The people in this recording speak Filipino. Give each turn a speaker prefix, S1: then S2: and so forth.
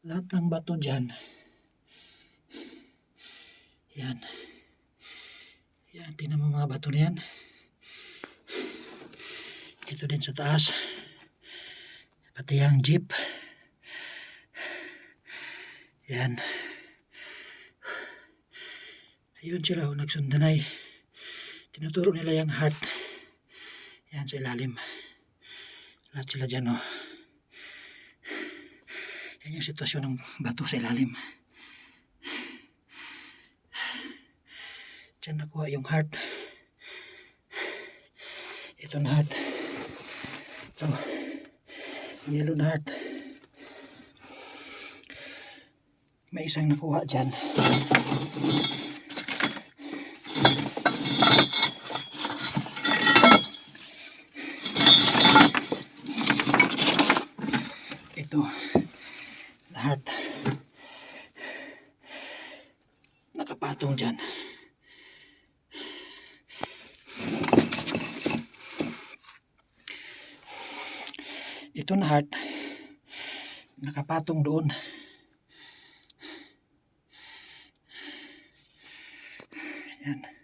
S1: Lahat ng bato dyan. Yan. Yan, tingnan mo mga bato na yan. Dito din sa taas. Pati yung jeep. Yan. Ayun sila, nagsundanay. Tinuturo nila yung heart. Yan sa ilalim. Lahat sila dyan, oh. Yan yung sitwasyon ng bato sa ilalim. Diyan nakuha yung heart. Ito na heart. Ito. Yellow na heart. May isang nakuha dyan. Ito. Na heart. Nakapatong dyan. Ito na heart. Nakapatong doon. Yan.